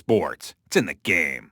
sports. It's in the game.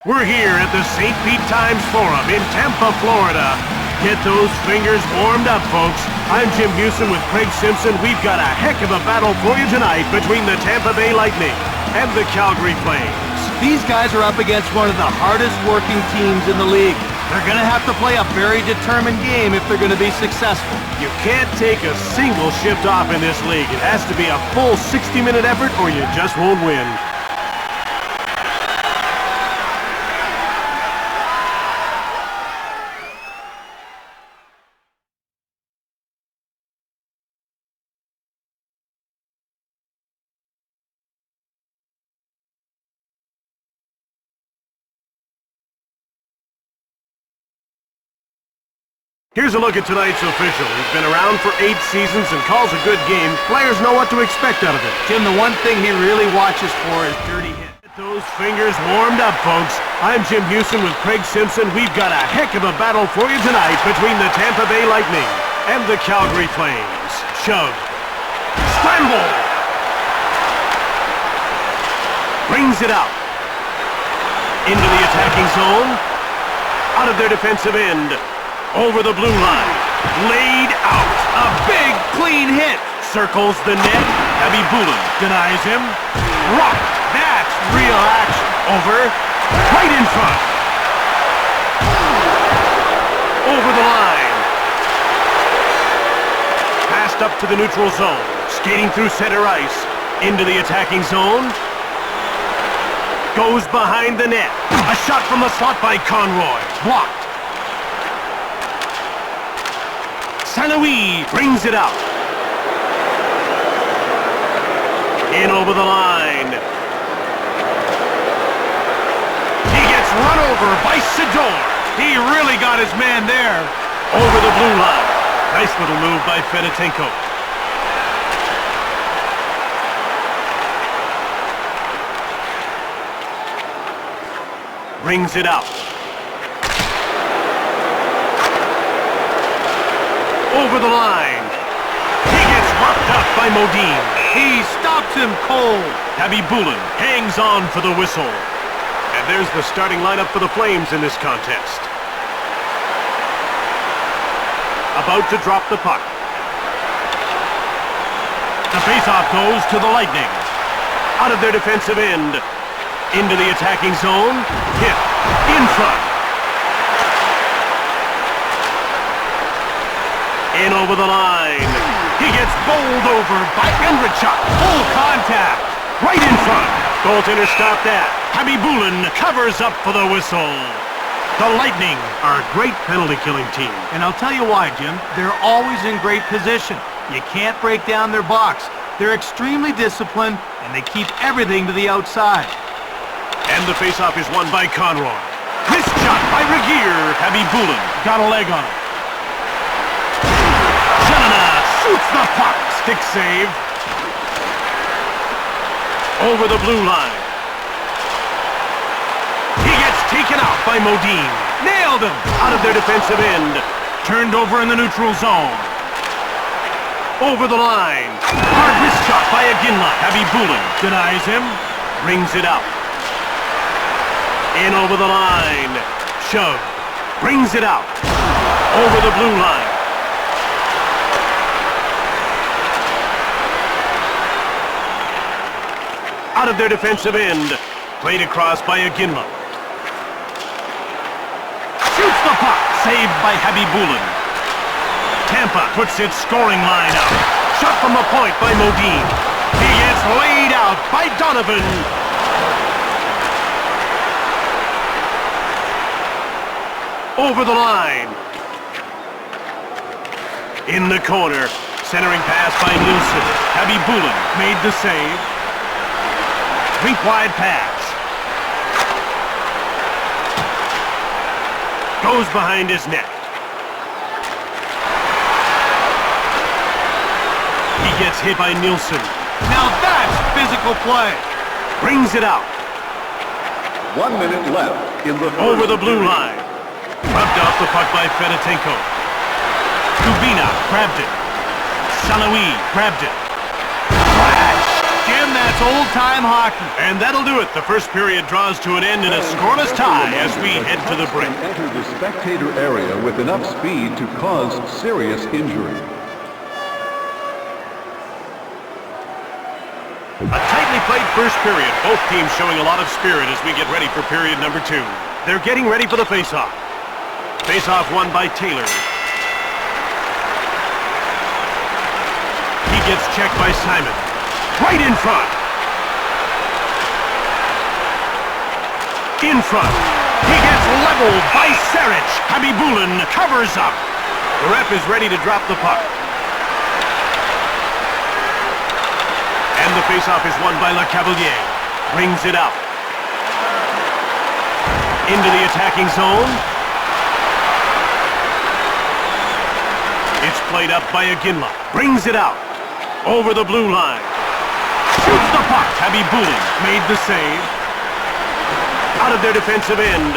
We're here at the St. Pete Times Forum in Tampa, Florida. Get those fingers warmed up, folks. I'm Jim Houston with Craig Simpson. We've got a heck of a battle for you tonight between the Tampa Bay Lightning and the Calgary Flames. These guys are up against one of the hardest working teams in the league. They're going to have to play a very determined game if they're going to be successful. You can't take a single shift off in this league. It has to be a full 60-minute effort or you just won't win. Here's a look at tonight's official. He's been around for 8 seasons and calls a good game. Players know what to expect out of him. Jim, the one thing he really watches for is dirty hits. Get those fingers warmed up, folks. I'm Jim Houston with Craig Simpson. We've got a heck of a battle for you tonight between the Tampa Bay Lightning and the Calgary Flames. Shove. Scramble. Brings it out. Into the attacking zone. Out of their defensive end. Over the blue line. Laid out. A big, clean hit. Circles the net. Bulin denies him. Rocked. That's real action. Over. Right in front. Over the line. Passed up to the neutral zone. Skating through center ice. Into the attacking zone. Goes behind the net. A shot from the slot by Conroy. Blocked. St-Louis brings it out. In over the line. He gets run over by Sidor. He really got his man there. Over the blue line. Nice little move by Fedotenko. Brings it out. Over the line. He gets rocked up by Modine. He stops him cold. Bulin hangs on for the whistle. And there's the starting lineup for the Flames in this contest. About to drop the puck. The faceoff goes to the Lightning. Out of their defensive end. Into the attacking zone. Hit. In front. In over the line. He gets bowled over by Enrichuk. Full contact. Right in front. Goaltender stopped that. Bulin covers up for the whistle. The Lightning are a great penalty-killing team. And I'll tell you why, Jim. They're always in great position. You can't break down their box. They're extremely disciplined, and they keep everything to the outside. And the faceoff is won by Conroy. Missed shot by Regier. Bulin got a leg on it. Shoots the puck. Stick save. Over the blue line. He gets taken out by Modine. Nailed him. Out of their defensive end. Turned over in the neutral zone. Over the line. Hard wrist shot by Aginla. Bulin denies him. Brings it out. In over the line. Shove. Brings it out. Over the blue line. Out of their defensive end. Played across by Aginla. Shoots the puck. Saved by Bulin. Tampa puts its scoring line out. Shot from the point by Modine. He gets laid out by Donovan. Over the line. In the corner. Centering pass by Nilsson. Habibulin made the save. Rink wide pass. Goes behind his net. He gets hit by Nilsson. Now that's physical play. Brings it out. 1 minute left in the first. Over the blue line. Rubbed off the puck by Fedotenko. Kubina grabbed it. Salawi grabbed it. Flash! Jim, that's old-time hockey. And that'll do it. The first period draws to an end in a scoreless tie as we head to the break. Enter the spectator area with enough speed to cause serious injury. A tightly played first period. Both teams showing a lot of spirit as we get ready for period number 2. They're getting ready for the face-off. Face-off won by Taylor. He gets checked by Simon. Right in front. In front. He gets leveled by Saric. Habibulin covers up. The ref is ready to drop the puck. And the faceoff is won by Lecavalier. Brings it out. Into the attacking zone. It's played up by Aginla. Brings it out. Over the blue line. Shoots the puck. Habibulin made the save. Out of their defensive end.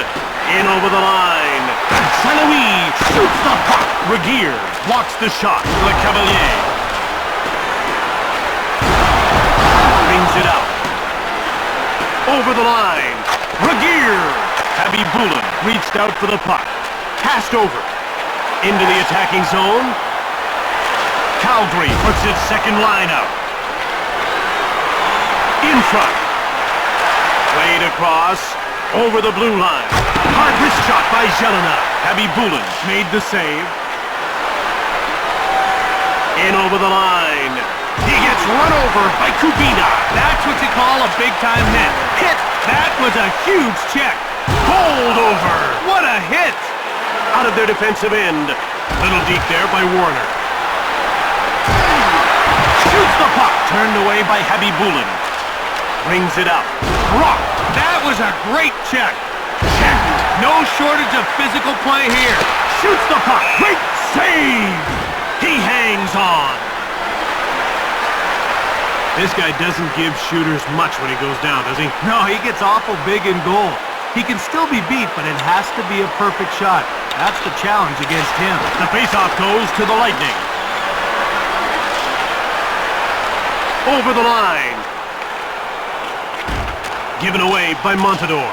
In over the line. Salawi shoots the puck. Regier blocks the shot. Lecavalier brings it out. Over the line. Regier. Habibulin reached out for the puck. Passed over. Into the attacking zone. Caldry puts its second line out. In front. Played across. Over the blue line. Hard wrist shot by Jelena. Habibulin made the save. In over the line. He gets run over by Kubina. That's what you call a big-time net. Hit. That was a huge check. Bowled over. What a hit. Out of their defensive end. Little deep there by Warner. Shoots the puck. Turned away by Habibulin. Brings it up. Rock. That was a great check. Check. No shortage of physical play here. Shoots the puck. Great save. He hangs on. This guy doesn't give shooters much when he goes down, does he? No, he gets awful big in goal. He can still be beat, but it has to be a perfect shot. That's the challenge against him. The faceoff goes to the Lightning. Over the line. Given away by Montador.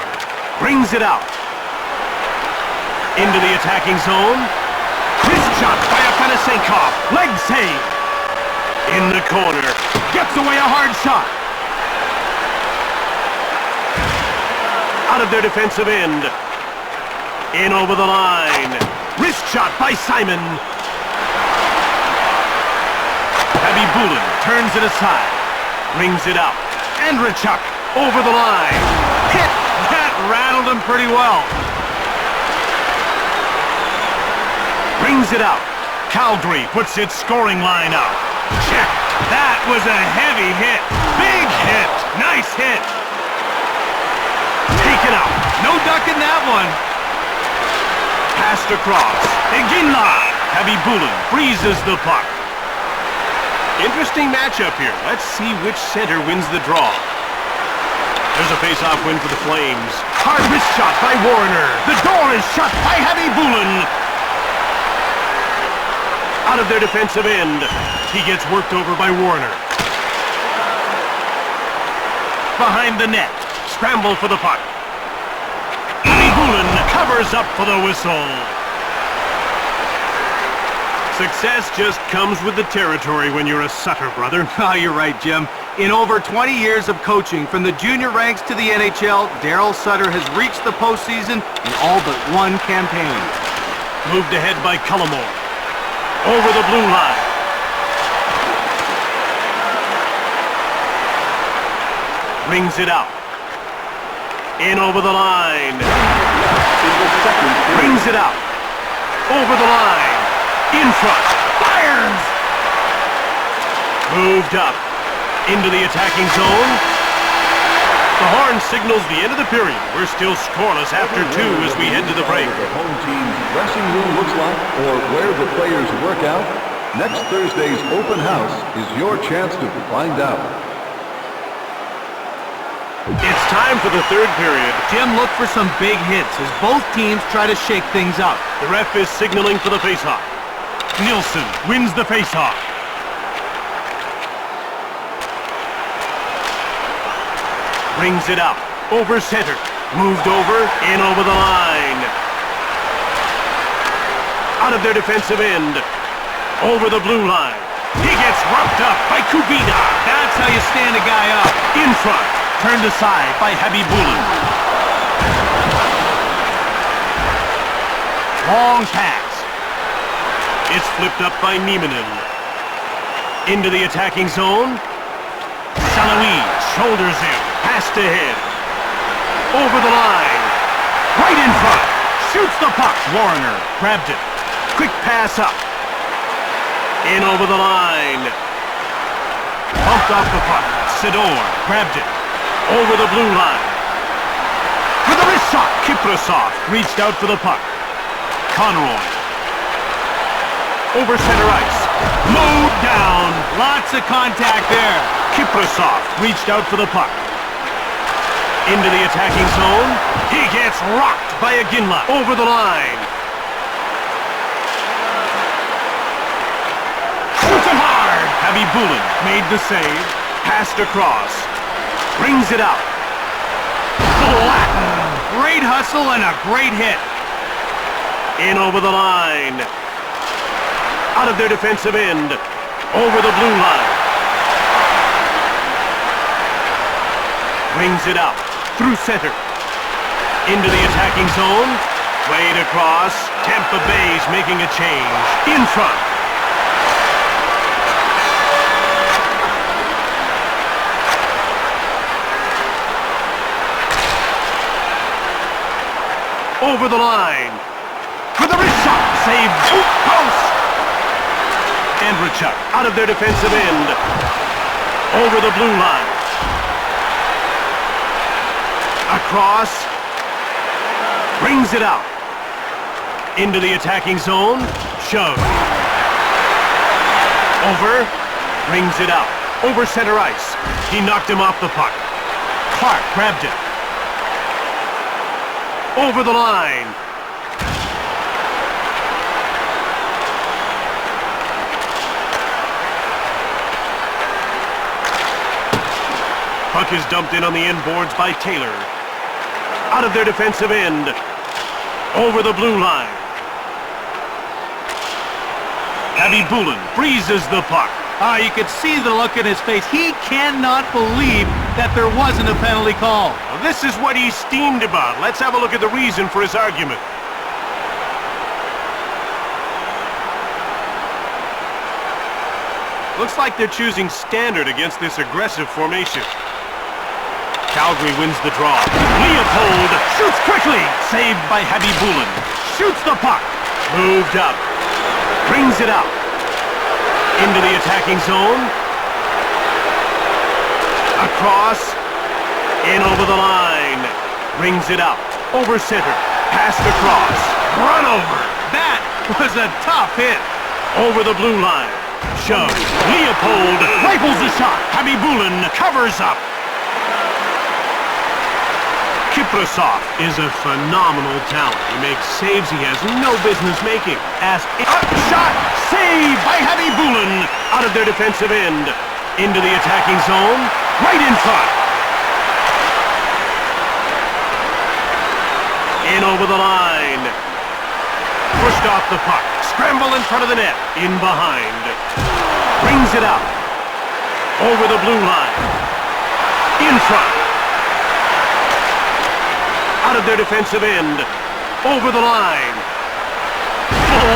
Brings it out. Into the attacking zone. Wrist shot by Afanasenkov. Leg save. In the corner. Gets away a hard shot. Out of their defensive end. In over the line. Wrist shot by Simon. Habibulin turns it aside. Brings it out. Andrechuk over the line. Hit! That rattled him pretty well. Brings it out. Caldry puts its scoring line out. Check. That was a heavy hit. Big hit. Nice hit. Taken out. No ducking that one. Passed across. Iginla. Habibulin freezes the puck. Interesting matchup here. Let's see which center wins the draw. There's a face-off win for the Flames. Hard wrist shot by Warner. The door is shut by Habibulin. Out of their defensive end. He gets worked over by Warner. Behind the net. Scramble for the puck. Habibulin covers up for the whistle. Success just comes with the territory when you're a Sutter, brother. Oh, you're right, Jim. In over 20 years of coaching, from the junior ranks to the NHL, Daryl Sutter has reached the postseason in all but one campaign. Moved ahead by Cullimore. Over the blue line. Brings it out. In over the line. Brings it out. Over the line. In front. Fires! Moved up. Into the attacking zone. The horn signals the end of the period. We're still scoreless after 2 as we head to the break. The home team's dressing room looks like, or where the players work out. Next Thursday's open house is your chance to find out. It's time for the third period. Jim, look for some big hits as both teams try to shake things up. The ref is signaling for the faceoff. Nilsson wins the faceoff. Brings it out. Over center. Moved over. In over the line. Out of their defensive end. Over the blue line. He gets roughed up by Kubina. That's how you stand a guy up. In front. Turned aside by Habibulin. Long pass. It's flipped up by Nieminen. Into the attacking zone. Salawi shoulders him. Pass to him. Over the line. Right in front. Shoots the puck. Warner grabbed it. Quick pass up. In over the line. Bumped off the puck. Sidor grabbed it. Over the blue line. With a wrist shot. Kiprasov reached out for the puck. Conroy. Over center ice. Mowed down. Lots of contact there. Kiprasov reached out for the puck. Into the attacking zone. He gets rocked by Aginla. Over the line. Shoots him hard. Habibulin made the save. Passed across. Brings it out. Latin. Great hustle and a great hit. In over the line. Out of their defensive end. Over the blue line. Brings it out. Through center. Into the attacking zone. Played across. Tampa Bay's making a change. In front. Over the line. With a wrist shot. Saved. Post. Andrechuk out of their defensive end. Over the blue line. Across. Brings it out. Into the attacking zone. Shove. Over. Brings it out. Over center ice. He knocked him off the puck. Clark grabbed it. Over the line. Puck is dumped in on the end boards by Taylor. Out of their defensive end. Over the blue line. Habibulin freezes the puck. You could see the look in his face. He cannot believe that there wasn't a penalty call. Well, this is what he's steamed about. Let's have a look at the reason for his argument. Looks like they're choosing standard against this aggressive formation. Calgary wins the draw. Leopold shoots quickly. Saved by Habibulin. Shoots the puck. Moved up. Brings it out. Into the attacking zone. Across. In over the line. Brings it out. Over center. Passed across. Run over. That was a tough hit. Over the blue line. Shove. Leopold rifles a shot. Habibulin covers up. Kiprasov is a phenomenal talent. He makes saves he has no business making. Shot! Saved by Habibulin! Out of their defensive end. Into the attacking zone. Right in front. In over the line. Pushed off the puck. Scramble in front of the net. In behind. Brings it out. Over the blue line. In front. Out of their defensive end. Over the line.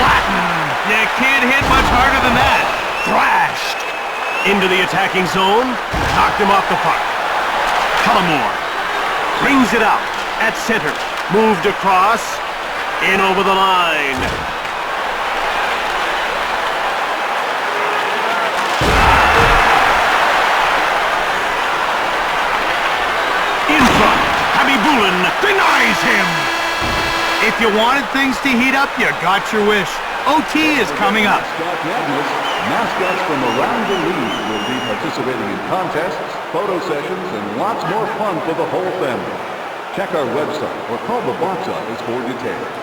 Latin. You can't hit much harder than that. Thrashed. Into the attacking zone. Knocked him off the puck. Cullimore. Brings it out. At center. Moved across. In over the line. In front. Bulin denies him. If you wanted things to heat up, you got your wish. OT is coming up. Mascots from around the league will be participating in contests, photo sessions, and lots more fun for the whole family. Check our website or call the box office for details.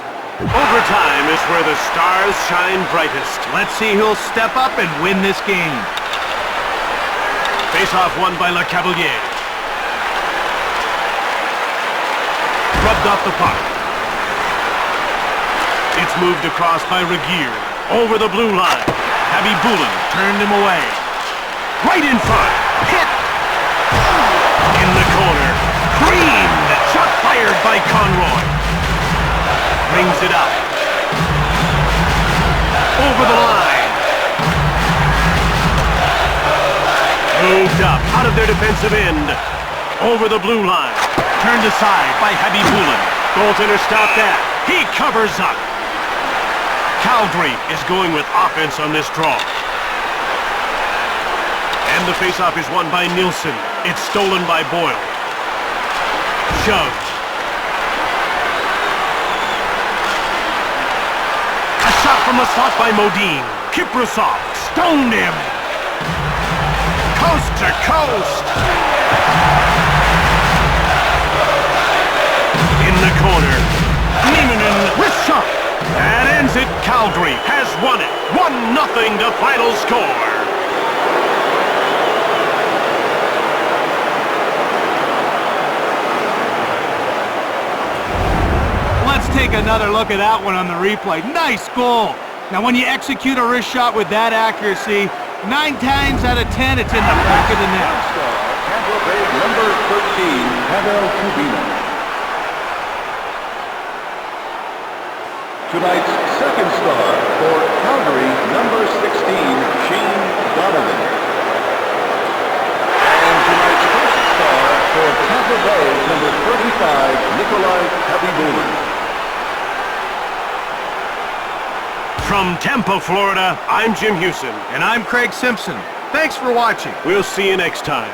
Overtime is where the stars shine brightest. Let's see who'll step up and win this game. Face-off won by Le Cavalier. Rubbed off the puck. It's moved across by Regier. Over the blue line. Bulin turned him away. Right in front. Hit. In the corner. Creamed. Shot fired by Conroy. Brings it up. Over the line. Moved up. Out of their defensive end. Over the blue line. Turned aside by Bulin. Goaltender stopped that. He covers up. Calgary is going with offense on this draw. And the faceoff is won by Nielsen. It's stolen by Boyle. Shoved. A shot from the slot by Modine. Kiprasov stoned him. Coast to coast. In the corner. Nieminen wrist shot. That ends it. Calgary has won it. 1-0 the final score. Let's take another look at that one on the replay. Nice goal. Now when you execute a wrist shot with that accuracy, 9 times out of 10 it's in the back of the net. Tampa Bay number 13, Pavel Kubina. Tonight's second star for Calgary, number 16, Shane Donovan. And tonight's first star for Tampa Bay, number 35, Nikolai Khabibulin. From Tampa, Florida, I'm Jim Hewson. And I'm Craig Simpson. Thanks for watching. We'll see you next time.